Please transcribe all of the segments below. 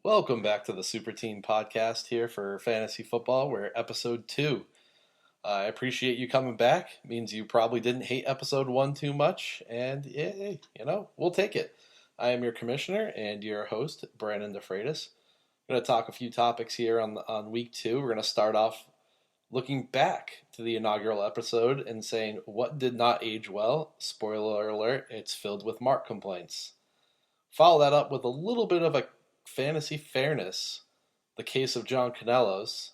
Welcome back to the Super Team Podcast here for Fantasy Football. We're episode 2. I appreciate you coming back. It means you probably didn't hate episode 1 too much, and we'll take it. I am your commissioner and your host, Brandon DeFreitas. I'm going to talk a few topics here on week 2. We're going to start off looking back to the inaugural episode and saying what did not age well. Spoiler alert, it's filled with Mark complaints. Follow that up with a little bit of a fantasy fairness, the case of John Canelos,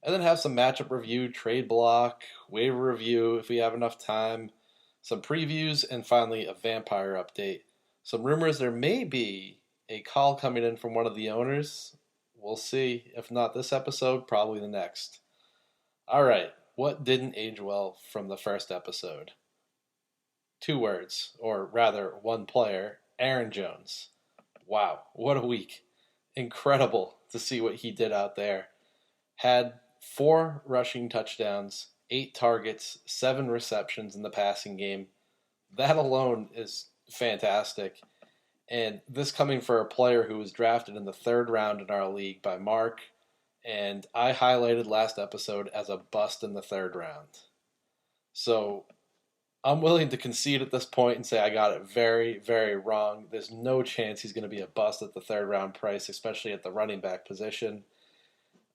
and then have some matchup review, trade block, waiver review if we have enough time, some previews, and finally a vampire update. Some rumors there may be a call coming in from one of the owners. We'll see. If not this episode, probably the next. All right, what didn't age well from the first episode? 2 words, or rather 1 player, Aaron Jones. Wow, what a week. Incredible to see what he did out there. Had 4 rushing touchdowns, 8 targets, 7 receptions in the passing game. That alone is fantastic. And this coming for a player who was drafted in the 3rd round in our league by Mark, and I highlighted last episode as a bust in the 3rd round. So I'm willing to concede at this point and say I got it very, very wrong. There's no chance he's going to be a bust at the 3rd round price, especially at the running back position.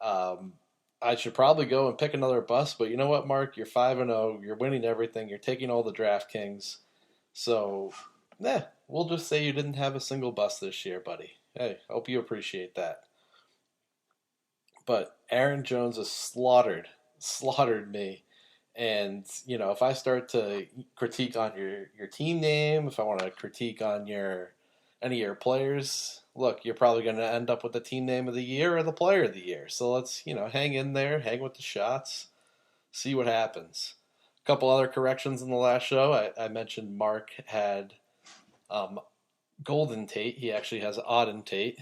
I should probably go and pick another bust, but you know what, Mark? You're 5-0. You're winning everything. You're taking all the DraftKings. So, we'll just say you didn't have a single bust this year, buddy. Hey, hope you appreciate that. But Aaron Jones has slaughtered me. And, if I start to critique on your team name, if I want to critique on any of your players, look, you're probably going to end up with the team name of the year or the player of the year. So let's, hang in there, hang with the shots, see what happens. A couple other corrections in the last show. I mentioned Mark had Golden Tate. He actually has Auden Tate,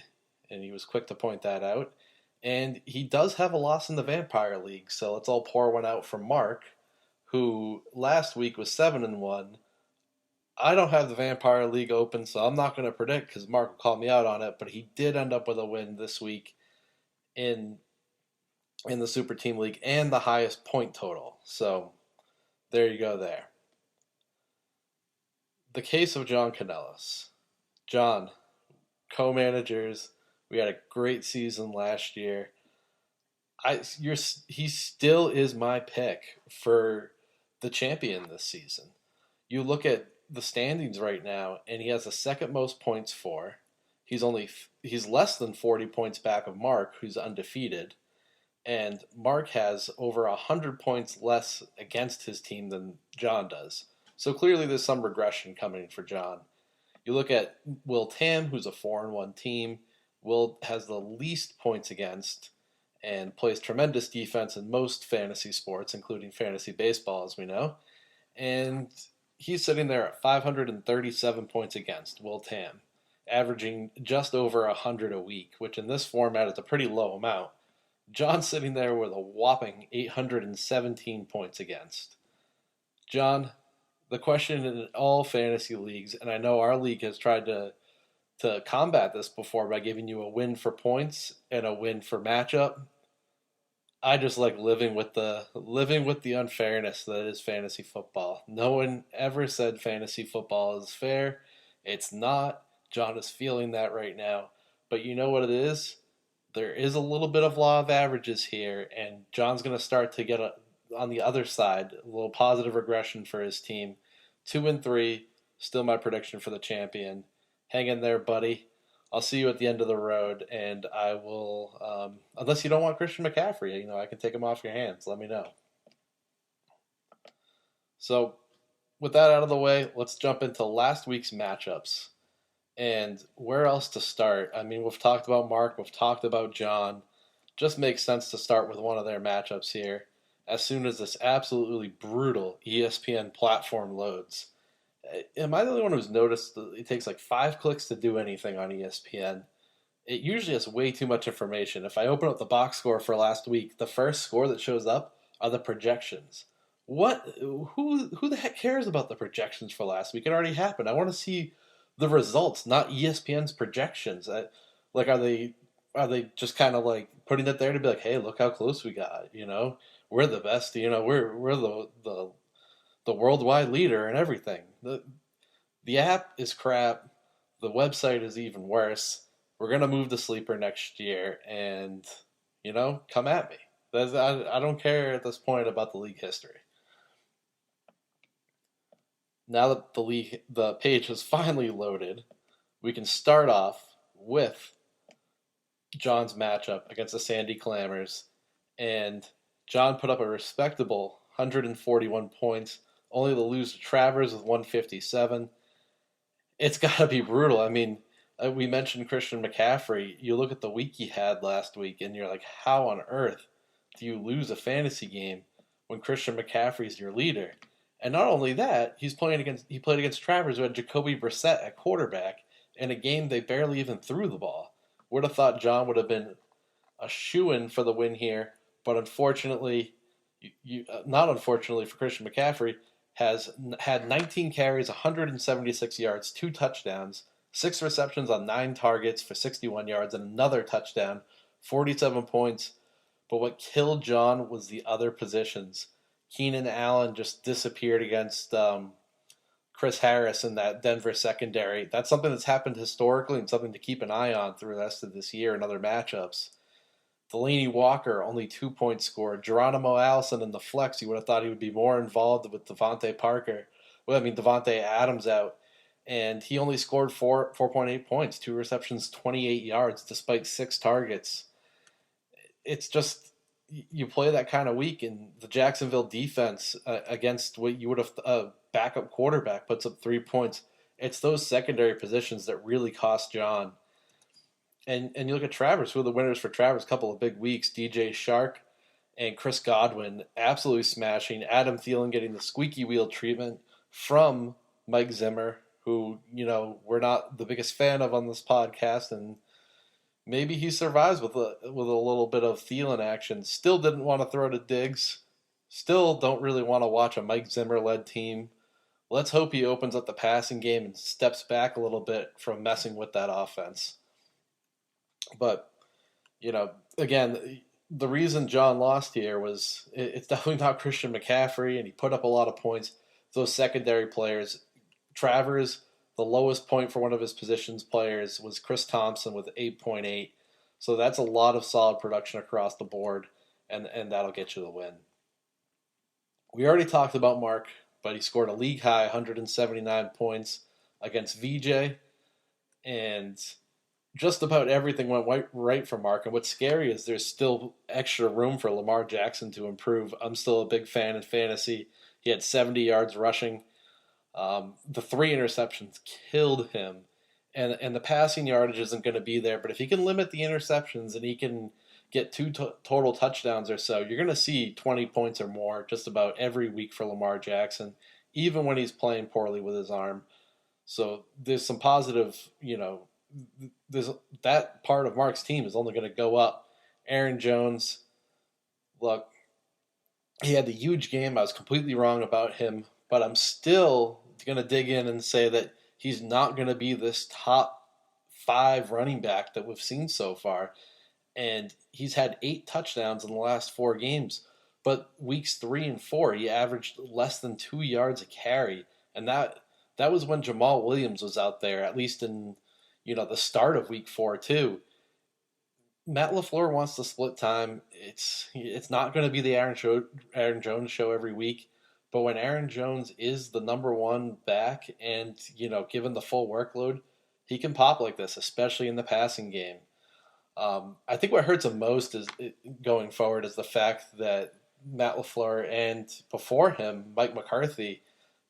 and he was quick to point that out. And he does have a loss in the Vampire League, so let's all pour one out for Mark, who last week was 7-1. I don't have the Vampire League open, so I'm not going to predict because Mark will call me out on it, but he did end up with a win this week in the Super Team League and the highest point total. So there you go there. The case of John Canelos. John, co-managers, we had a great season last year. He still is my pick for the champion this season. You look at the standings right now, and he has the 2nd most points for. He's less than 40 points back of Mark, who's undefeated, and Mark has over 100 points less against his team than John does. So clearly, there's some regression coming for John. You look at Will Tam, who's a 4-1 team. Will has the least points against and plays tremendous defense in most fantasy sports, including fantasy baseball, as we know. And he's sitting there at 537 points against, Will Tam, averaging just over 100 a week, which in this format is a pretty low amount. John's sitting there with a whopping 817 points against. John, the question in all fantasy leagues, and I know our league has tried to combat this before by giving you a win for points and a win for matchup. I just like living with the unfairness that is fantasy football. No one ever said fantasy football is fair. It's not. John is feeling that right now. But you know what it is? There is a little bit of law of averages here, and John's going to start to get on the other side, a little positive regression for his team. 2-3, still my prediction for the champion. Hang in there, buddy. I'll see you at the end of the road, and I will, unless you don't want Christian McCaffrey, I can take him off your hands. Let me know. So, with that out of the way, let's jump into last week's matchups. And where else to start? I mean, we've talked about Mark, we've talked about John. Just makes sense to start with one of their matchups here as soon as this absolutely brutal ESPN platform loads. Am I the only one who's noticed that it takes like 5 clicks to do anything on ESPN? It usually has way too much information. If I open up the box score for last week, the first score that shows up are the projections. What? Who the heck cares about the projections for last week? It already happened. I want to see the results, not ESPN's projections. Are they are they just kind of like putting it there to be like, hey, look how close we got? We're the best. We're the worldwide leader and everything. The app is crap. The website is even worse. We're gonna move to Sleeper next year, and come at me. I don't care at this point about the league history. Now that the page is finally loaded, we can start off with John's matchup against the Sandy Clammers, and John put up a respectable 141 points, only to lose to Travers with 157. It's got to be brutal. I mean, we mentioned Christian McCaffrey. You look at the week he had last week, and you're like, how on earth do you lose a fantasy game when Christian McCaffrey's your leader? And not only that, he played against Travers, who had Jacoby Brissett at quarterback in a game they barely even threw the ball. Would have thought John would have been a shoo-in for the win here, but unfortunately, not unfortunately for Christian McCaffrey, has had 19 carries, 176 yards, 2 touchdowns, 6 receptions on 9 targets for 61 yards, and another touchdown, 47 points. But what killed John was the other positions. Keenan Allen just disappeared against Chris Harris in that Denver secondary. That's something that's happened historically and something to keep an eye on through the rest of this year and other matchups. Delaney Walker, only 2 points scored. Geronimo Allison in the flex, you would have thought he would be more involved with Devontae Adams out. And he only scored 4.8 points, 2 receptions, 28 yards, despite 6 targets. It's just, you play that kind of week, and the Jacksonville defense against what you would have backup quarterback puts up 3 points. It's those secondary positions that really cost John. And you look at Travers, who are the winners for Travers, a couple of big weeks. DJ Shark and Chris Godwin absolutely smashing. Adam Thielen getting the squeaky wheel treatment from Mike Zimmer, who, we're not the biggest fan of on this podcast, and maybe he survives with a little bit of Thielen action. Still didn't want to throw to Diggs. Still don't really want to watch a Mike Zimmer-led team. Let's hope he opens up the passing game and steps back a little bit from messing with that offense. But, again, the reason John lost here was it's definitely not Christian McCaffrey, and he put up a lot of points. Those secondary players, Travers, the lowest point for one of his positions players was Chris Thompson with 8.8. So that's a lot of solid production across the board, and that'll get you the win. We already talked about Mark, but he scored a league-high 179 points against VJ, and just about everything went right for Mark. And what's scary is there's still extra room for Lamar Jackson to improve. I'm still a big fan in fantasy. He had 70 yards rushing. The 3 interceptions killed him. And the passing yardage isn't going to be there. But if he can limit the interceptions and he can get 2 total touchdowns or so, you're going to see 20 points or more just about every week for Lamar Jackson, even when he's playing poorly with his arm. So there's some positive, there's that part of Mark's team is only going to go up. Aaron Jones, look, he had the huge game. I was completely wrong about him, but I'm still going to dig in and say that he's not going to be this top 5 running back that we've seen so far. And he's had 8 touchdowns in the last 4 games, but weeks 3 and 4, he averaged less than 2 yards a carry. And that was when Jamal Williams was out there, at least in the start of week 4 too. Matt LaFleur wants to split time. It's not going to be the Aaron Jones show every week, but when Aaron Jones is the number 1 back and given the full workload, he can pop like this, especially in the passing game. I think what hurts him most is going forward is the fact that Matt LaFleur and before him Mike McCarthy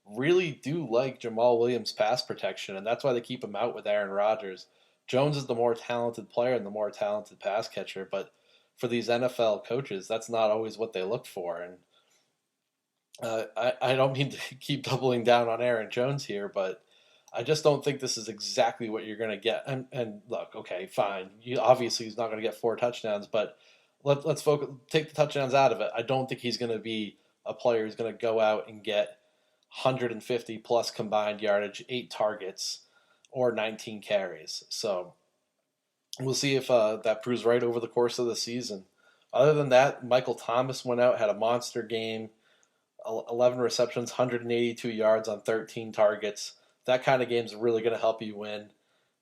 really do like Jamal Williams' pass protection, and that's why they keep him out with Aaron Rodgers. Jones is the more talented player and the more talented pass catcher, but for these NFL coaches, that's not always what they look for. And I don't mean to keep doubling down on Aaron Jones here, but I just don't think this is exactly what you're going to get. And look, okay, fine. Obviously, he's not going to get 4 touchdowns, but let's take the touchdowns out of it. I don't think he's going to be a player who's going to go out and get 150 plus combined yardage, 8 targets, or 19 carries. So We'll see if that proves right over the course of the season. Other than that, Michael Thomas went out, had a monster game, 11 receptions, 182 yards on 13 targets. That kind of game is really going to help you win.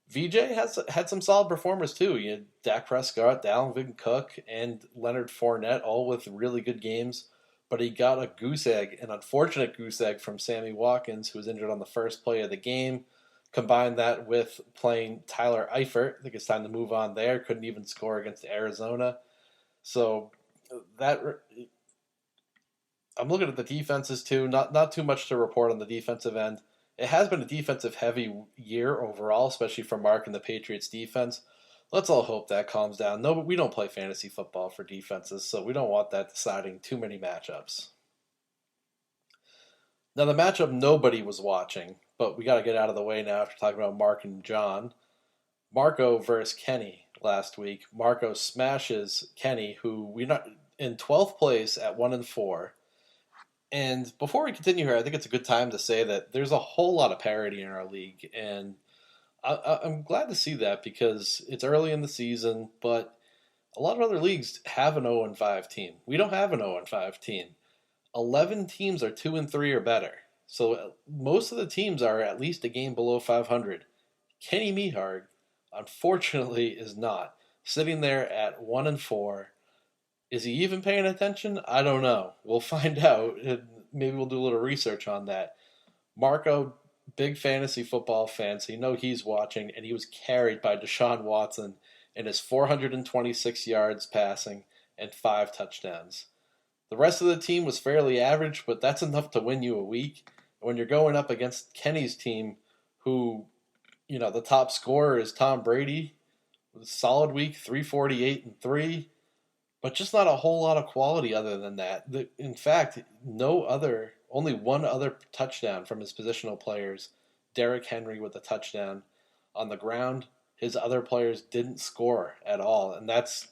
VJ has had some solid performers too. You had Dak Prescott, Dalvin Cook, and Leonard Fournette, all with really good games. But he got a goose egg, an unfortunate goose egg from Sammy Watkins, who was injured on the first play of the game. Combine that with playing Tyler Eifert. I think it's time to move on there. Couldn't even score against Arizona. So that I'm looking at the defenses too. Not too much to report on the defensive end. It has been a defensive heavy year overall, especially for Mark and the Patriots defense. Let's all hope that calms down. No, but we don't play fantasy football for defenses, so we don't want that deciding too many matchups. Now, the matchup nobody was watching, but we got to get out of the way now after talking about Mark and John. Marco versus Kenny last week. Marco smashes Kenny, who we not in 12th place at 1-4. And before we continue here, I think it's a good time to say that there's a whole lot of parity in our league, and I'm glad to see that because it's early in the season, but a lot of other leagues have an 0-5 team. We don't have an 0-5 team. 11 teams are 2-3 or better. So most of the teams are at least a game below 500. Kenny Mehard, unfortunately, is not. Sitting there at 1-4. Is he even paying attention? I don't know. We'll find out. Maybe we'll do a little research on that. Marco, big fantasy football fan, so you know he's watching, and he was carried by Deshaun Watson in his 426 yards passing and 5 touchdowns. The rest of the team was fairly average, but that's enough to win you a week. When you're going up against Kenny's team, who, the top scorer is Tom Brady, with a solid week, 348-3. But just not a whole lot of quality other than that. In fact, only one other touchdown from his positional players. Derrick Henry with a touchdown on the ground. His other players didn't score at all, and that's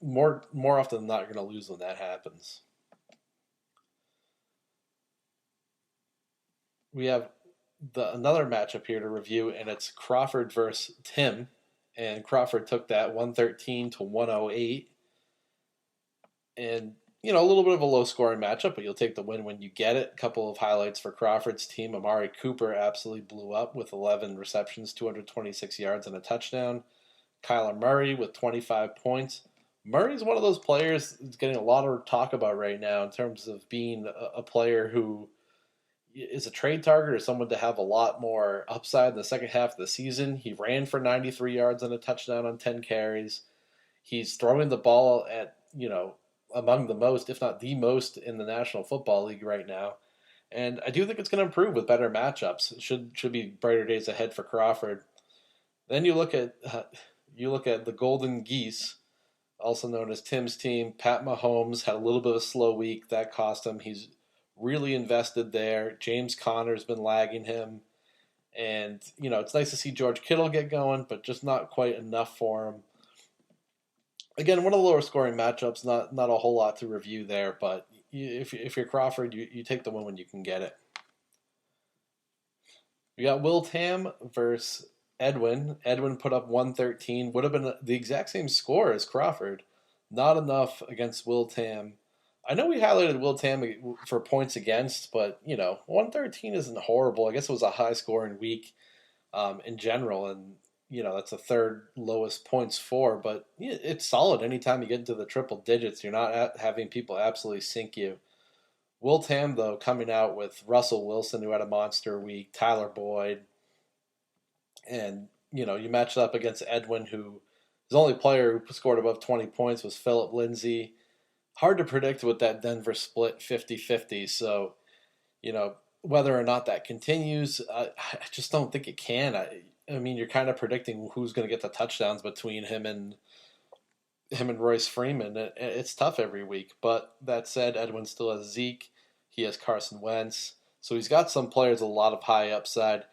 more often than not you're going to lose when that happens. We have another matchup here to review, and it's Crawford versus Tim, and Crawford took that 113-108. And, a little bit of a low-scoring matchup, but you'll take the win when you get it. A couple of highlights for Crawford's team. Amari Cooper absolutely blew up with 11 receptions, 226 yards, and a touchdown. Kyler Murray with 25 points. Murray's one of those players that's getting a lot of talk about right now in terms of being a player who is a trade target or someone to have a lot more upside in the second half of the season. He ran for 93 yards and a touchdown on 10 carries. He's throwing the ball at, among the most, if not the most, in the National Football League right now. And I do think it's going to improve with better matchups. It should be brighter days ahead for Crawford. Then you look at the Golden Geese, also known as Tim's team. Pat Mahomes had a little bit of a slow week. That cost him. He's really invested there. James Conner's been lagging him. And, it's nice to see George Kittle get going, but just not quite enough for him. Again, one of the lower scoring matchups, not a whole lot to review there, but if you're Crawford, you take the win when you can get it. We got Will Tam versus Edwin. Edwin put up 113, would have been the exact same score as Crawford. Not enough against Will Tam. I know we highlighted Will Tam for points against, but 113 isn't horrible. I guess it was a high scoring week in general, and that's the third lowest points for, but it's solid anytime you get into the triple digits. You're not having people absolutely sink you. Will Tam, though, coming out with Russell Wilson, who had a monster week, Tyler Boyd, and, you match it up against Edwin, who his only player who scored above 20 points was Phillip Lindsay. Hard to predict with that Denver split 50-50, so, whether or not that continues, I just don't think it can. I mean, you're kind of predicting who's going to get the touchdowns between him and Royce Freeman. It's tough every week. But that said, Edwin still has Zeke. He has Carson Wentz. So he's got some players with a lot of high upside.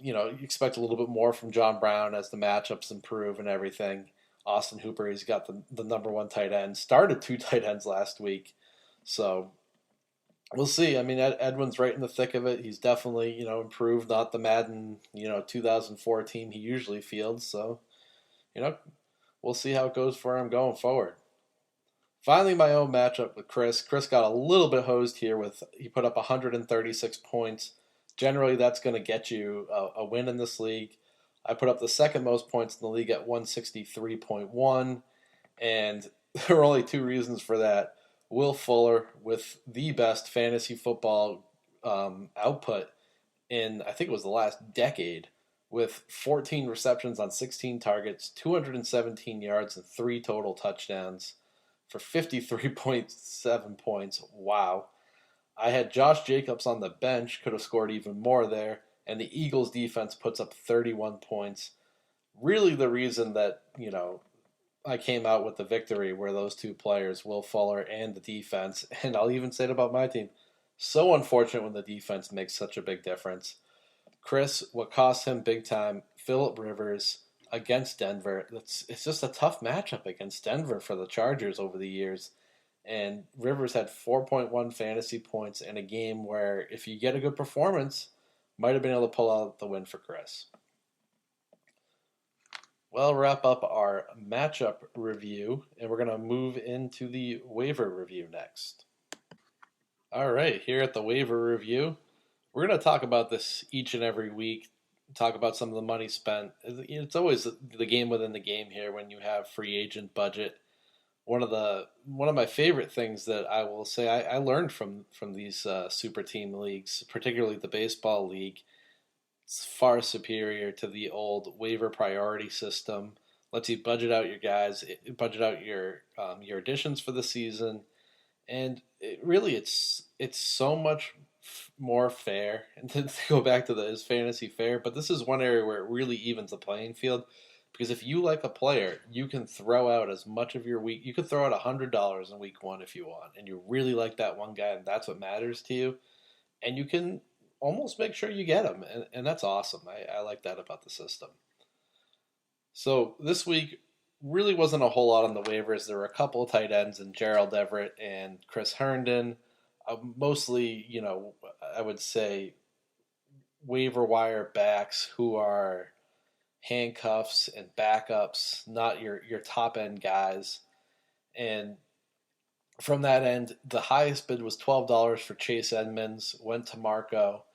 You expect a little bit more from John Brown as the matchups improve and everything. Austin Hooper, he's got the number one tight end. Started 2 tight ends last week. So we'll see. I mean, Edwin's right in the thick of it. He's definitely, improved, not the Madden, 2004 team he usually fields. So, you know, we'll see how it goes for him going forward. Finally, my own matchup with Chris. Chris got a little bit hosed here with he put up 136 points. Generally, that's going to get you a win in this league. I put up the second most points in the league at 163.1, and there are only two reasons for that. Will Fuller with the best fantasy football output in, I think it was the last decade, with 14 receptions on 16 targets, 217 yards, and three total touchdowns for 53.7 points. Wow. I had Josh Jacobs on the bench, could have scored even more there, and the Eagles defense puts up 31 points. Really the reason that, I came out with the victory were those two players, Will Fuller and the defense. And I'll even say it about my team. So unfortunate when the defense makes such a big difference. Chris, what cost him big time, Phillip Rivers against Denver. It's just a tough matchup against Denver for the Chargers over the years. And Rivers had 4.1 fantasy points in a game where, if you get a good performance, might have been able to pull out the win for Chris. Well, wrap up our matchup review, and we're going to move into the waiver review next. All right, here at the waiver review, we're going to talk about this each and every week, talk about some of the money spent. It's always the game within the game here when you have free agent budget. One of my favorite things that I will say I learned from these super team leagues, particularly the baseball league. It's far superior to the old waiver priority system. Lets you budget out your guys, budget out your additions for the season, and it's so much more fair. And to go back to is fantasy fair, but this is one area where it really evens the playing field. Because if you like a player, you can throw out as much of your week. You could throw out $100 in week one if you want, and you really like that one guy, and that's what matters to you. And you can almost make sure you get him, and that's awesome. I like that about the system. So this week really wasn't a whole lot on the waivers. There were a couple of tight ends in Gerald Everett and Chris Herndon. Mostly, I would say waiver wire backs who are handcuffs and backups, not your top end guys. And from that end, the highest bid was $12 for Chase Edmonds, went to Marco,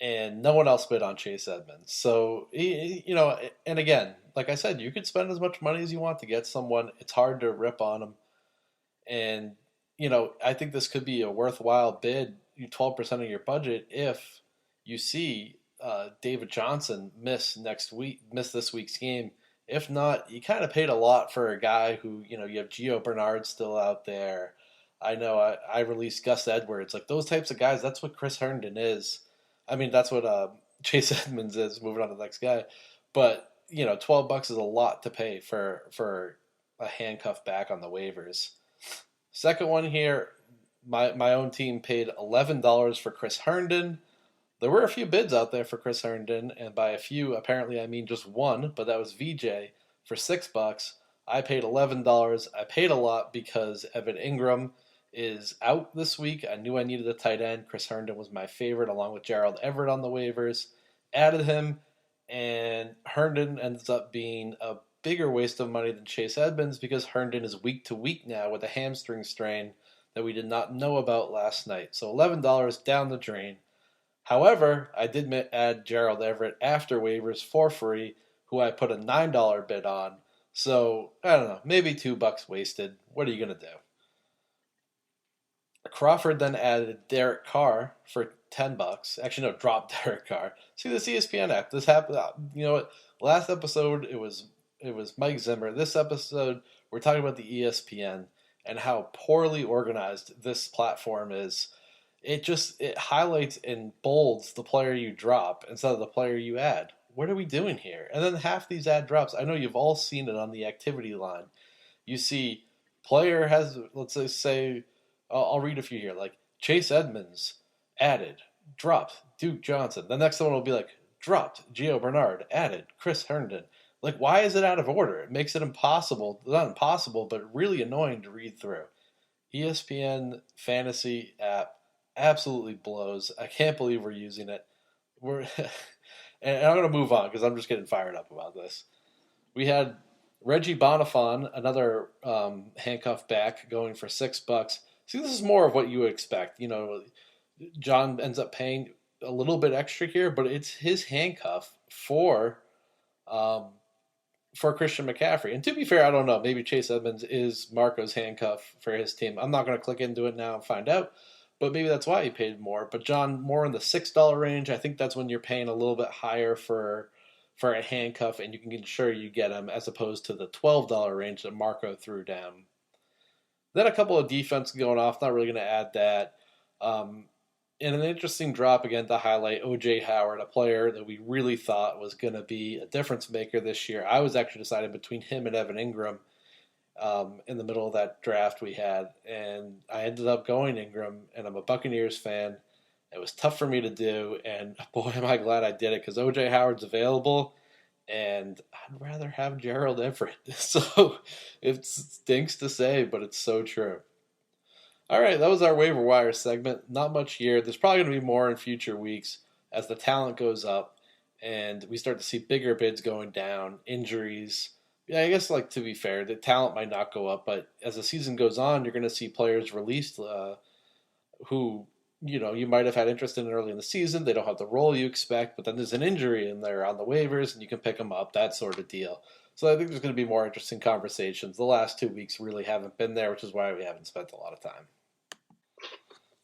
and no one else bid on Chase Edmonds. So, and again, like I said, you could spend as much money as you want to get someone. It's hard to rip on them. And, I think this could be a worthwhile bid, 12% of your budget, if you see David Johnson miss this week's game. If not, you kind of paid a lot for a guy who, you have Gio Bernard still out there. I know I released Gus Edwards. Like those types of guys, that's what Chris Herndon is. I mean, that's what Chase Edmonds is. Moving on to the next guy. But, $12 is a lot to pay for a handcuff back on the waivers. Second one here, my own team paid $11 for Chris Herndon. There were a few bids out there for Chris Herndon, and by a few, apparently I mean just one, but that was VJ for $6. I paid $11. I paid a lot because Evan Ingram is out this week. I knew I needed a tight end. Chris Herndon was my favorite, along with Gerald Everett on the waivers. Added him, and Herndon ends up being a bigger waste of money than Chase Edmonds because Herndon is week to week now with a hamstring strain that we did not know about last night. So $11 down the drain. However, I did add Gerald Everett after waivers for free, who I put a $9 bid on. So, I don't know, maybe $2 wasted. What are you going to do? Crawford then added Derek Carr for $10. Actually, no, dropped Derek Carr. See this ESPN app. This happened. You know what? Last episode it was Mike Zimmer. This episode we're talking about the ESPN and how poorly organized this platform is. It highlights and bolds the player you drop instead of the player you add. What are we doing here? And then half these ad drops. I know you've all seen it on the activity line. You see, player has, let's say, I'll read a few here, like Chase Edmonds added, dropped Duke Johnson. The next one will be like dropped Gio Bernard, added Chris Herndon. Like, why is it out of order? It makes it impossible, not impossible, but really annoying to read through. ESPN fantasy app absolutely blows. I can't believe we're using it. And I'm going to move on because I'm just getting fired up about this. We had Reggie Bonifon, another handcuff back, going for $6. See, this is more of what you would expect. John ends up paying a little bit extra here, but it's his handcuff um, for Christian McCaffrey. And to be fair, I don't know. Maybe Chase Edmonds is Marco's handcuff for his team. I'm not going to click into it now and find out, but maybe that's why he paid more. But John, more in the $6 range. I think that's when you're paying a little bit higher for a handcuff, and you can ensure you get him, as opposed to the $12 range that Marco threw down. Then a couple of defense going off. Not really going to add that. And an interesting drop again to highlight O.J. Howard, a player that we really thought was going to be a difference maker this year. I was actually deciding between him and Evan Ingram in the middle of that draft we had, and I ended up going Ingram, and I'm a Buccaneers fan. It was tough for me to do, and boy, am I glad I did it, because O.J. Howard's available, and I'd rather have Gerald Everett. So it stinks to say, but it's so true. All right, that was our waiver wire segment. Not much here. There's probably going to be more in future weeks as the talent goes up and we start to see bigger bids going down, injuries. Yeah, I guess, to be fair, the talent might not go up, but as the season goes on, you're going to see players released who, you might have had interest in early in the season. They don't have the role you expect, but then there's an injury and they're on the waivers and you can pick them up, that sort of deal. So I think there's going to be more interesting conversations. The last 2 weeks really haven't been there, which is why we haven't spent a lot of time.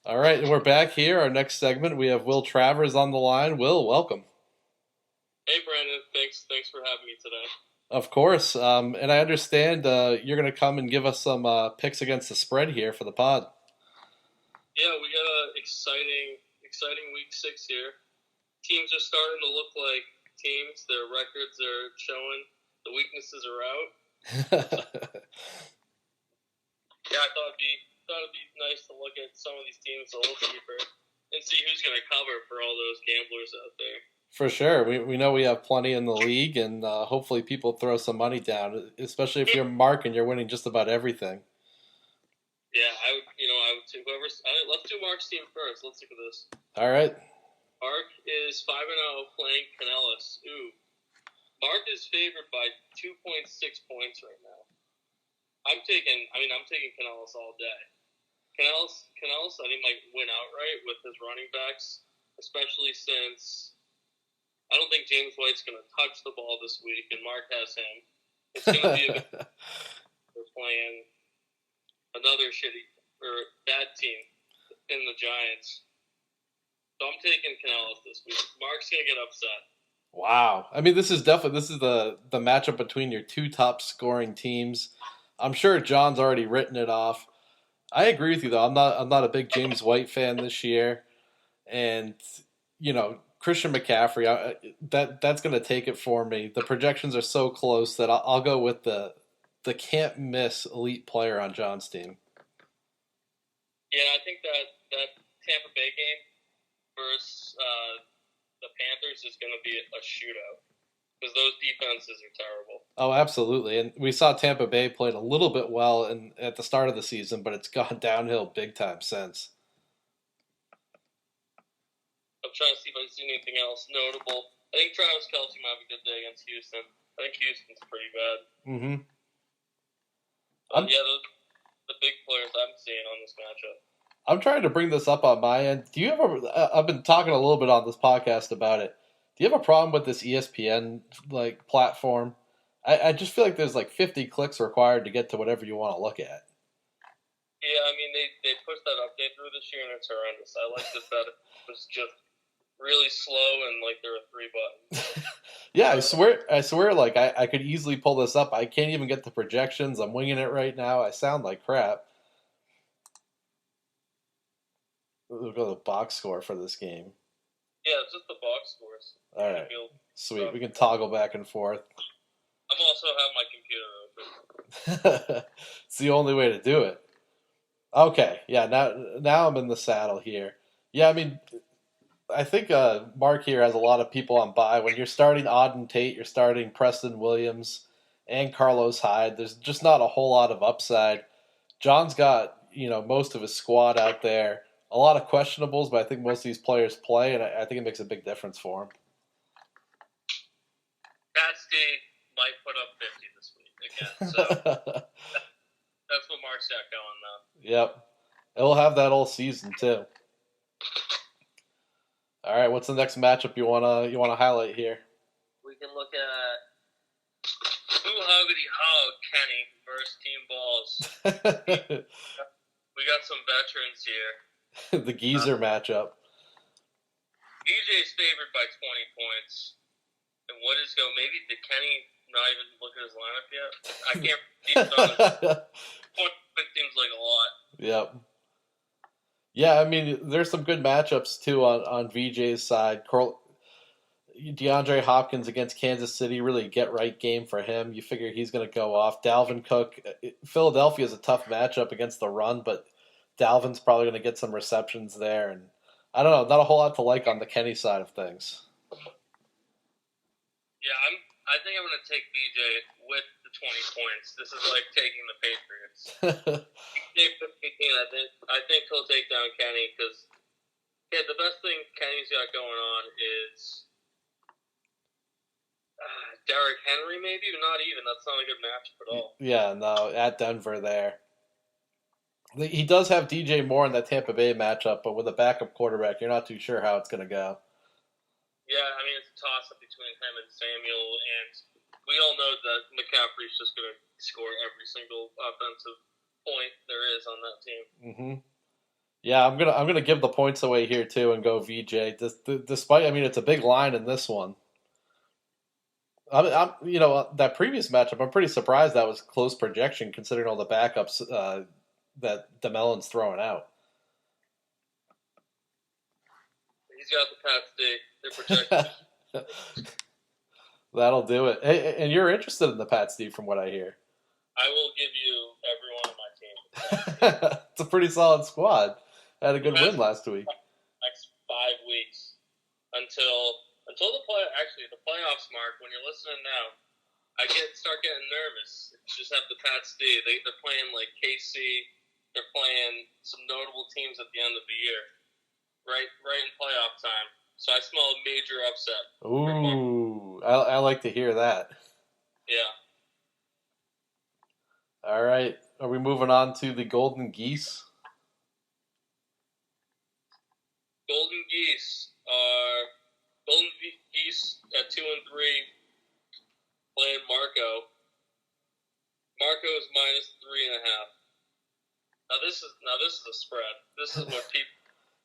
All right, and we're back here. Our next segment, we have Will Travers on the line. Will, welcome. Hey, Brandon. Thanks for having me today. Of course. And I understand you're going to come and give us some picks against the spread here for the pod. Yeah, we got an exciting week 6 here. Teams are starting to look like teams. Their records are showing. The weaknesses are out. Yeah, I thought it'd be nice to look at some of these teams a little deeper and see who's going to cover for all those gamblers out there. For sure. We know we have plenty in the league, and hopefully people throw some money down, especially if you're Mark and you're winning just about everything. Yeah, I would too. Let's do Mark's team first. Let's look at this. All right. Mark is 5-0 playing Canellis. Ooh. Mark is favored by 2.6 points right now. I'm taking Canellis all day. Canellis, I think, might win outright with his running backs, especially since I don't think James White's going to touch the ball this week, and Mark has him. It's going to be they're playing another bad team in the Giants. So I'm taking Canellis this week. Mark's going to get upset. Wow. I mean, this is the matchup between your two top scoring teams. I'm sure John's already written it off. I agree with you, though. I'm not a big James White fan this year, and Christian McCaffrey, that's going to take it for me. The projections are so close that I'll go with the can't miss elite player on John's team. Yeah, I think that Tampa Bay game versus the Panthers is going to be a shootout because those defenses are terrible. Oh, absolutely. And we saw Tampa Bay played a little bit well at the start of the season, but it's gone downhill big time since. I'm trying to see if I see anything else notable. I think Travis Kelce might have a good day against Houston. I think Houston's pretty bad. Mm-hmm. Yeah, the big players I'm seeing on this matchup. I'm trying to bring this up on my end. Do you ever? I've been talking a little bit on this podcast about it. Do you have a problem with this ESPN platform? I just feel like there's 50 clicks required to get to whatever you want to look at. Yeah, I mean they pushed that update through this year and it's horrendous. I liked it better. It was just really slow and there were 3 buttons. Yeah, I swear, I could easily pull this up. I can't even get the projections. I'm winging it right now. I sound like crap. We'll go to the box score for this game. Yeah, it's just the box scores. All right, sweet. We can toggle back and forth. I'm also have my computer open. It's the only way to do it. Okay, yeah. Now I'm in the saddle here. Yeah, I mean, I think Mark here has a lot of people on bye. When you're starting Auden Tate, you're starting Preston Williams and Carlos Hyde. There's just not a whole lot of upside. John's got most of his squad out there. A lot of questionables, but I think most of these players play, and I think it makes a big difference for him. Pat Steve might put up 50 this week again. So that's what Mark's got going, though. Yep. It'll have that all season, too. All right, what's the next matchup you wanna highlight here? We can look at Who Huggity Hug Kenny versus Team Balls. We got some veterans here. The geezer matchup. DJ's favored by 20 points. And what is go? Maybe did Kenny not even look at his lineup yet? I can't read. 20 points seems like a lot. Yep. Yeah, I mean, there's some good matchups too on VJ's side. DeAndre Hopkins against Kansas City, really get right game for him. You figure he's going to go off. Dalvin Cook, Philadelphia is a tough matchup against the run, but Dalvin's probably going to get some receptions there. And I don't know, not a whole lot to like on the Kenny side of things. Yeah, I think I'm going to take VJ with the 20 points. This is like taking the Patriots. I think he'll take down Kenny because the best thing Kenny's got going on is Derrick Henry, maybe, but not even. That's not a good matchup at all. Yeah, no, at Denver there. He does have DJ Moore in that Tampa Bay matchup, but with a backup quarterback, you're not too sure how it's going to go. Yeah, I mean, it's a toss-up between him and Samuel, and we all know that McCaffrey's just going to score every single offensive point there is on that team. Mm-hmm. Yeah, I'm gonna give the points away here too and go VJ. Despite, I mean, it's a big line in this one. I'm that previous matchup, I'm pretty surprised that was close projection considering all the backups that DeMelon's throwing out. He's got the Pats D. They're projected. That'll do it. Hey, and you're interested in the Pats D from what I hear. I will give you every one of my team. It's a pretty solid squad. Had a good win last week. Next 5 weeks until the playoffs mark. When you're listening now, I start getting nervous. Just have the Pats D. They're playing like KC. They're playing some notable teams at the end of the year, right in playoff time. So I smell a major upset. Ooh, I like to hear that. Yeah. All right, are we moving on to the Golden Geese? Golden Geese at 2-3 playing Marco. Marco is -3.5. Now this is a spread. This is what people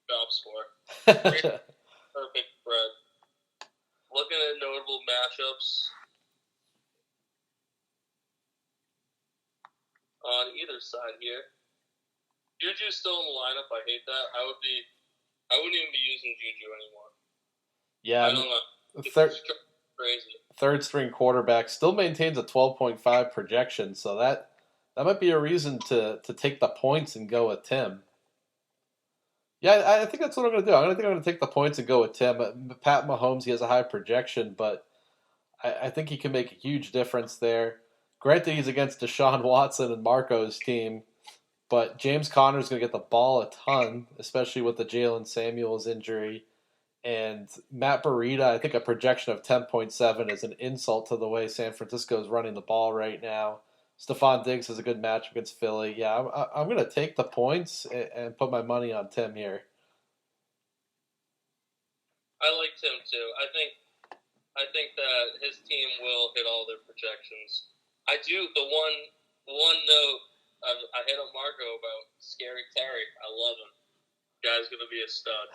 jobs for. Perfect spread. Looking at notable matchups on either side here. Juju's still in the lineup. I hate that. I wouldn't even be using Juju anymore. Yeah, I don't know. Crazy. Third string quarterback still maintains a 12.5 projection, so that might be a reason to take the points and go with Tim. Yeah, I think that's what I'm going to do. I'm going to take the points and go with Tim. Pat Mahomes, he has a high projection, but I think he can make a huge difference there. Granted, he's against Deshaun Watson and Marco's team, but James Conner's going to get the ball a ton, especially with the Jalen Samuels injury. And Matt Breida, I think a projection of 10.7 is an insult to the way San Francisco is running the ball right now. Stephon Diggs has a good match against Philly. Yeah, I'm going to take the points and put my money on Tim here. I like Tim too. I think that his team will hit all their projections. I do. The one note I hit on Marco about Scary Terry. I love him. Guy's going to be a stud.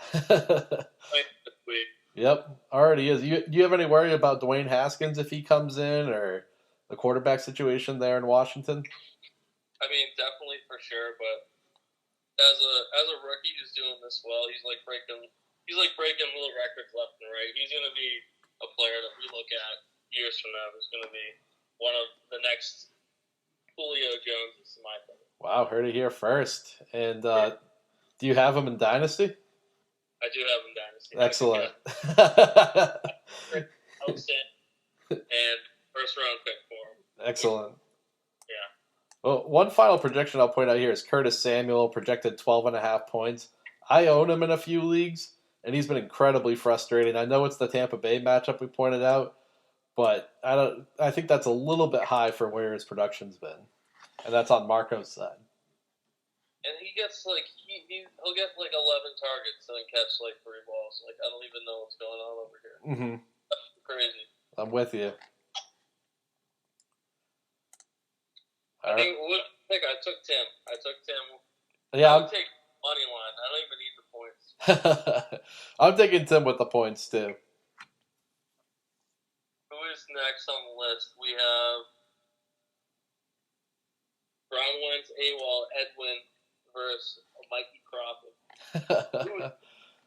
Yep, already is. Do you have any worry about Dwayne Haskins if he comes in, or the quarterback situation there in Washington? I mean, definitely for sure. But as a rookie who's doing this well, he's like breaking little records left and right. He's going to be a player that we look at years from now. Who's going to be one of the next Julio Joneses, in my opinion. Wow, heard it here first. And do you have him in Dynasty? I do have him in Dynasty. Excellent. And first round pick for him. Excellent. Yeah. Well, one final projection I'll point out here is Curtis Samuel, projected 12.5 points. I own him in a few leagues, and he's been incredibly frustrating. I know it's the Tampa Bay matchup we pointed out, but I think that's a little bit high for where his production's been, and that's on Marco's side. And he gets he'll get like 11 targets and then catch like 3 balls. Like, I don't even know what's going on over here. Mm-hmm. That's crazy. I'm with you. I think I took Tim. Yeah, I would take money line. I don't even need the points. I'm taking Tim with the points too. Who is next on the list? We have Brown Wentz, AWOL, Edwin versus Mikey Crawford. This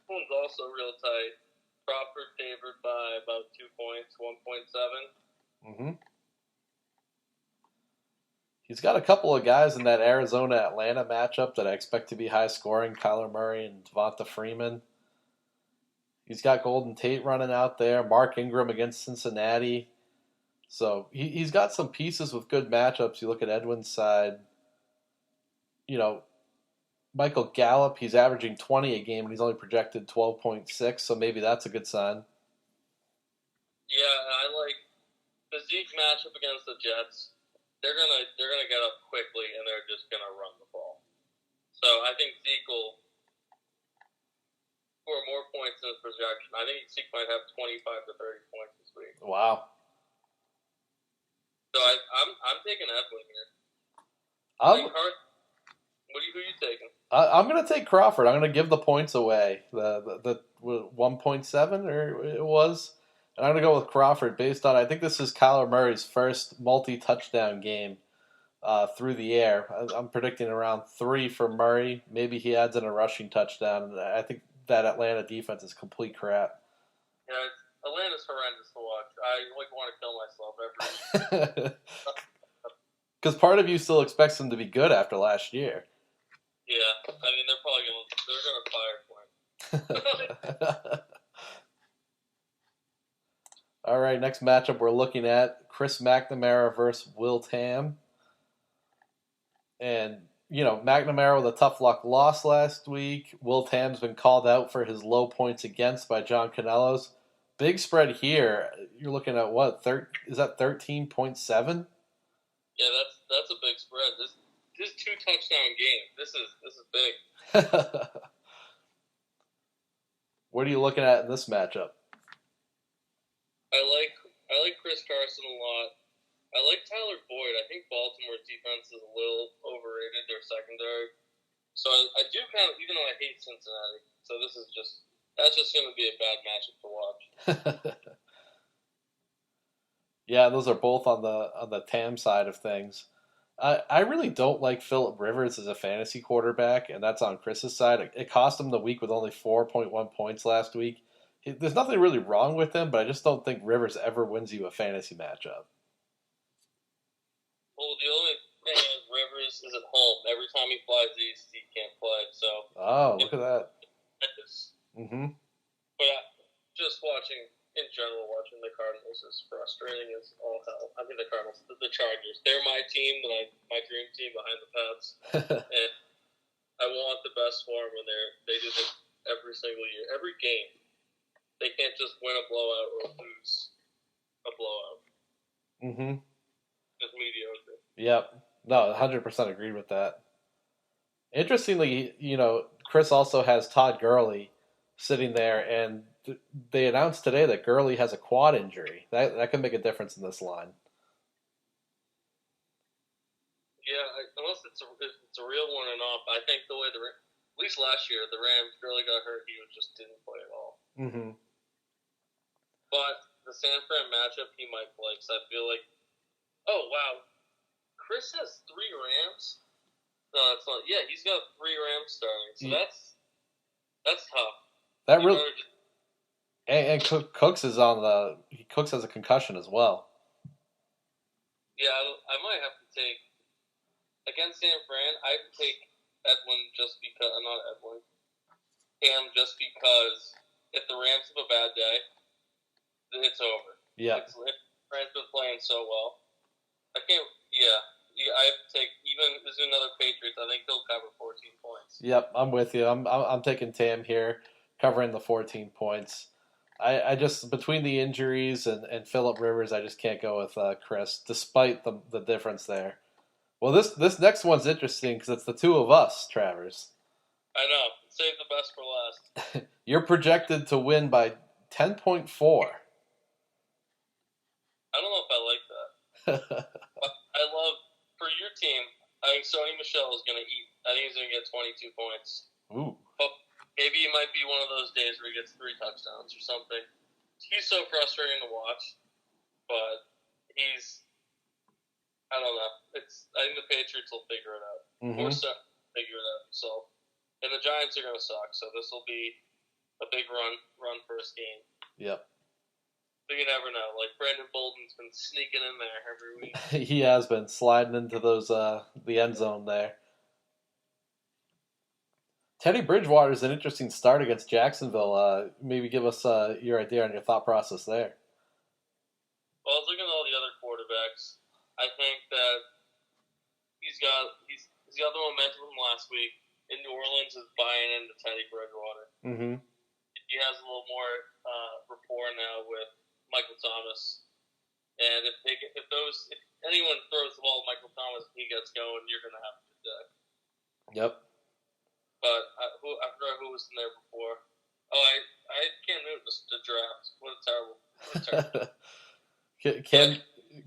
one's also real tight. Crawford favored by about 2 points, 1.7. Mm-hmm. He's got a couple of guys in that Arizona-Atlanta matchup that I expect to be high scoring, Kyler Murray and Devonta Freeman. He's got Golden Tate running out there, Mark Ingram against Cincinnati. So he's got some pieces with good matchups. You look at Edwin's side, Michael Gallup, he's averaging 20 a game and he's only projected 12.6, so maybe that's a good sign. Yeah, I like the Zeke matchup against the Jets. They're gonna get up quickly and they're just gonna run the ball. So I think Zeke will score more points in his projection. I think Zeke might have 25 to 30 points this week. Wow. So I'm taking Edwin here. Who are you taking? I'm going to take Crawford. I'm going to give the points away. The 1.7 or it was. And I'm going to go with Crawford based on, I think this is Kyler Murray's first multi-touchdown game through the air. I'm predicting around 3 for Murray. Maybe he adds in a rushing touchdown. I think that Atlanta defense is complete crap. Yeah, Atlanta's horrendous to watch. I want to kill myself every because part of you still expects them to be good after last year. Yeah, I mean they're gonna fire for him. All right, next matchup we're looking at Chris McNamara versus Will Tam, and McNamara with a tough luck loss last week. Will Tam's been called out for his low points against by John Canelos. Big spread here. You're looking at what? Is that 13.7? Yeah, that's a big spread. This 2-touchdown game. This is big. What are you looking at in this matchup? I like Chris Carson a lot. I like Tyler Boyd. I think Baltimore's defense is a little overrated. Their secondary. So I do kind of, even though I hate Cincinnati. So that's just going to be a bad matchup to watch. Yeah, those are both on the Tam side of things. I really don't like Phillip Rivers as a fantasy quarterback, and that's on Chris's side. It cost him the week with only 4.1 points last week. There's nothing really wrong with him, but I just don't think Rivers ever wins you a fantasy matchup. Well, the only thing is Rivers is at home. Every time he flies east, he can't play. So. Oh, look at that. Mm-hmm. But just watching the Cardinals is frustrating as all hell. I mean, the Chargers. They're my team, my dream team behind the Pats. And I want the best for them when they do this every single year, every game. They can't just win a blowout or lose a blowout. Mm-hmm. Just mediocre. Yep. No, 100% agree with that. Interestingly, Chris also has Todd Gurley sitting there, and they announced today that Gurley has a quad injury. That could make a difference in this line. Yeah, unless it's a real one or not. I think the way at least last year, the Rams, Gurley got hurt, he just didn't play at all. Mm-hmm. But the San Fran matchup, he might play, because I feel like, oh, wow, Chris has 3 Rams? No, that's not. Yeah, he's got 3 Rams starting, so that's tough. That really... And Cooks is Cooks has a concussion as well. Yeah, I might have to take, against San Fran, I have to take Edwin just because, not Edwin, Cam just because if the Rams have a bad day, it's over. Yeah. Fran's been playing so well. I have to take, even if there's another Patriots, I think he'll cover 14 points. Yep, I'm with you. I'm taking Tam here, covering the 14 points. I just between the injuries and Phillip Rivers, I just can't go with Chris, despite the difference there. Well, this next one's interesting because it's the two of us, Travers. I know. Save the best for last. You're projected to win by 10.4. I don't know if I like that. But I love, for your team, I think Sony Michel is going to eat. I think he's going to get 22 points. Ooh. But maybe it might be one of those days where he gets 3 touchdowns or something. He's so frustrating to watch, but I don't know. I think the Patriots will figure it out. Mm-hmm. Or figure it out. So, and the Giants are going to suck, so this will be a big run first game. Yep. But you never know. Like, Brandon Bolden's been sneaking in there every week. He has been sliding into those the end zone there. Teddy Bridgewater is an interesting start against Jacksonville. Maybe give us your idea on your thought process there. Well, I was looking at all the other quarterbacks. I think that he's got the momentum from last week. In New Orleans is buying into Teddy Bridgewater. Mm-hmm. He has a little more rapport now with Michael Thomas. And if anyone throws the ball to Michael Thomas and he gets going, you're going to have a good day. Yep. But I forgot who was in there before. Oh, I had Cam Newton to draft. What a terrible.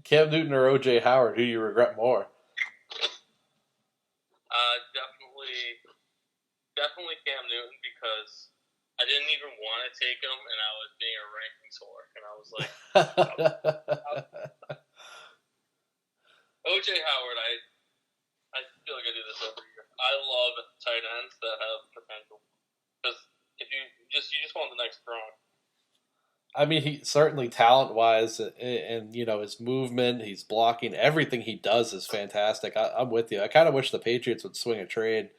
Cam Newton or O.J. Howard, who you regret more? Definitely Cam Newton, because I didn't even want to take him, and I was being a rankings whore, and I was like, O.J. Howard, I feel like I do this every year. I love tight ends that have potential, because if you just want the next Gronk. I mean, he certainly talent-wise, and his movement, he's blocking, everything he does is fantastic. I'm with you. I kind of wish the Patriots would swing a trade,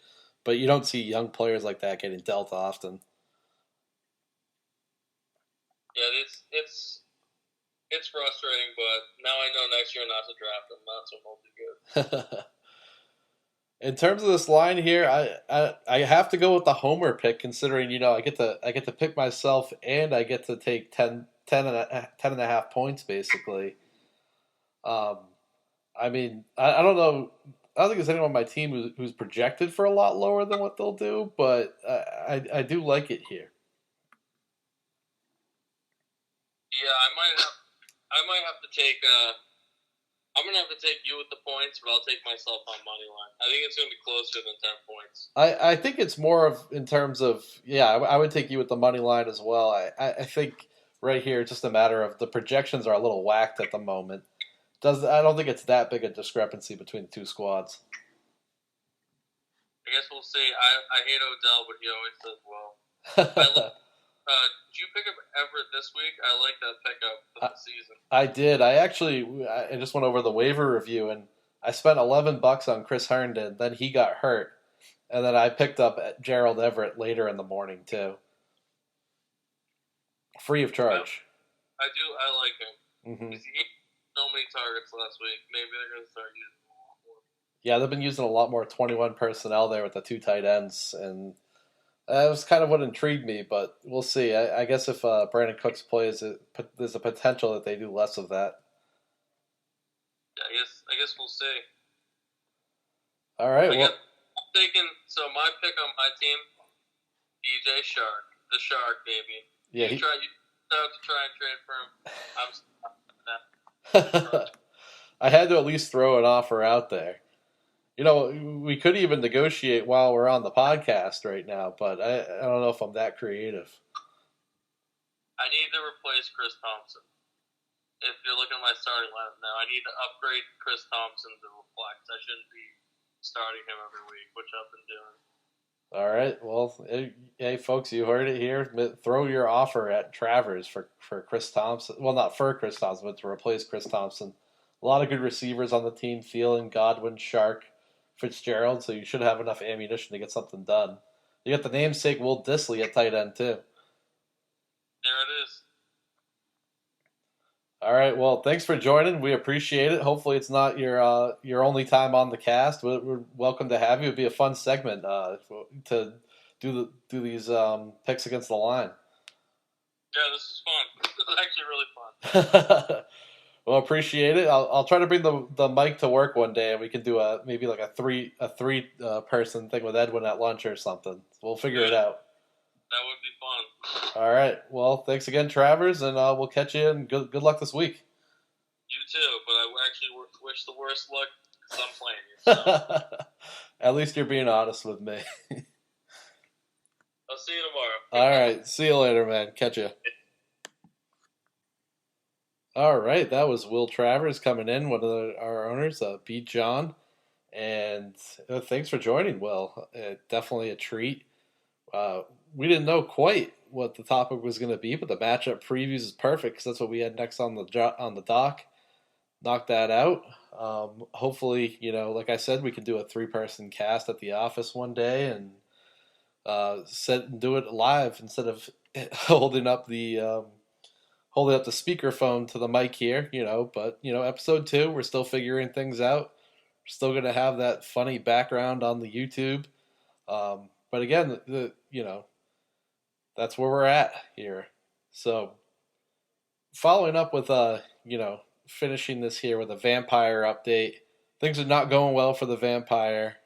but you don't see young players like that getting dealt often. Yeah, it's frustrating, but now I know next year not to draft him. That's what will be good. In terms of this line here, I have to go with the homer pick, considering I get to pick myself and I get to take 10 and a half points basically. I mean, I don't know. I don't think there's anyone on my team who's projected for a lot lower than what they'll do, but I do like it here. Yeah, I might have to take. I'm gonna have to take you with the points, but I'll take myself on money line. I think it's gonna be closer than 10 points. I think it's more of in terms of I would take you with the money line as well. I think right here it's just a matter of the projections are a little whacked at the moment. I don't think it's that big a discrepancy between the two squads. I guess we'll see. I hate Odell, but he always does well. Did you pick up Everett this week? I like that pickup for the season. I did. I just went over the waiver review, and I spent $11 on Chris Herndon. Then he got hurt, and then I picked up Gerald Everett later in the morning too, free of charge. I like him. Mm-hmm. He had so many targets last week. Maybe they're going to start using him a lot more. Yeah, they've been using a lot more 21 personnel there with the 2 tight ends, and that was kind of what intrigued me, but we'll see. I guess if Brandon Cooks plays, there's a potential that they do less of that. Yeah, I guess we'll see. All right. I'm taking, so my pick on my team, DJ Shark, the Shark baby. Yeah, you tried to try and trade for him. I'm that. I had to at least throw an offer out there. We could even negotiate while we're on the podcast right now, but I don't know if I'm that creative. I need to replace Chris Thompson. If you're looking at my starting lineup now, I need to upgrade Chris Thompson to reflect. I shouldn't be starting him every week, which I've been doing. All right. Well, hey, folks, you heard it here. Throw your offer at Travers for Chris Thompson. Well, not for Chris Thompson, but to replace Chris Thompson. A lot of good receivers on the team, Thielen, Godwin, Shark, Fitzgerald, so you should have enough ammunition to get something done. You got the namesake Will Dissly at tight end, too. There it is. All right, well, thanks for joining. We appreciate it. Hopefully it's not your only time on the cast. We're welcome to have you. It'd be a fun segment to do these picks against the line. Yeah, this is fun. This is actually really fun. Well, appreciate it. I'll try to bring the mic to work one day, and we can do maybe like a three person thing with Edwin at lunch or something. We'll figure it out. That would be fun. All right. Well, thanks again, Travers, and we'll catch you. And good luck this week. You too, but I actually wish the worst luck because I'm playing you. So. At least you're being honest with me. I'll see you tomorrow. All right. See you later, man. Catch you. All right. That was Will Travers coming in, one of our owners, Beat John. And thanks for joining, Will. Definitely a treat. We didn't know quite what the topic was going to be, but the matchup previews is perfect because that's what we had next on the dock. Knock that out. Hopefully, like I said, we can do a 3-person cast at the office one day and do it live instead of holding up the speakerphone to the mic here. But episode 2, we're still figuring things out. We're still gonna have that funny background on the YouTube. But again, that's where we're at here. So, following up with finishing this here with a vampire update. Things are not going well for the vampire.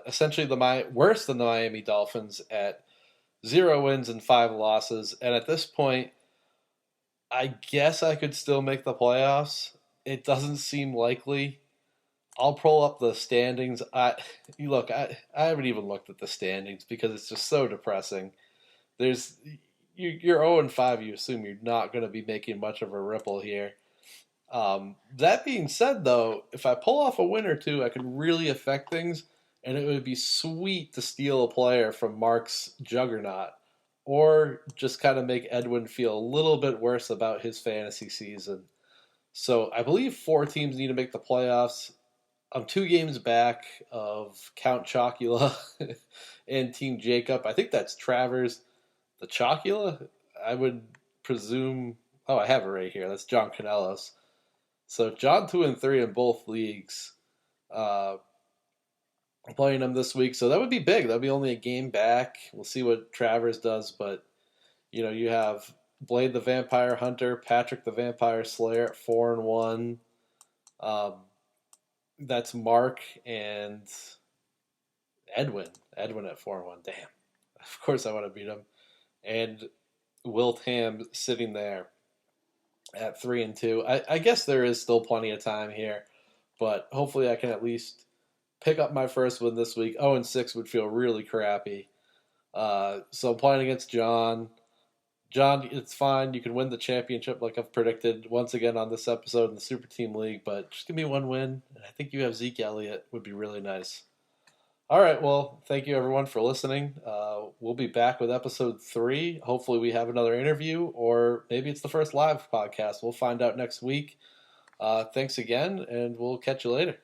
Essentially, worse than the Miami Dolphins at 0 wins and 5 losses. And at this point, I guess I could still make the playoffs. It doesn't seem likely. I'll pull up the standings. I haven't even looked at the standings because it's just so depressing. You're 0-5. You assume you're not going to be making much of a ripple here. That being said, though, if I pull off a win or two, I could really affect things, and it would be sweet to steal a player from Mark's juggernaut, or just kind of make Edwin feel a little bit worse about his fantasy season. So I believe 4 teams need to make the playoffs. I'm 2 games back of Count Chocula and Team Jacob. I think that's Travers. The Chocula, I would presume. Oh, I have it right here. That's John Canellos. So John 2-3 in both leagues. Playing them this week, so that would be big. That'd be only a game back. We'll see what Travers does, but you have Blade the Vampire Hunter, Patrick the Vampire Slayer at 4-1. That's Mark and Edwin. Edwin at 4-1. Damn. Of course I want to beat him. And Will Tam sitting there at 3-2. I guess there is still plenty of time here, but hopefully I can at least pick up my first win this week. 0-6 would feel really crappy. So I'm playing against John. John, it's fine. You can win the championship like I've predicted once again on this episode in the Super Team League, but just give me one win. And I think you have Zeke Elliott. Would be really nice. All right, well, thank you everyone for listening. We'll be back with episode 3. Hopefully we have another interview, or maybe it's the first live podcast. We'll find out next week. Thanks again, and we'll catch you later.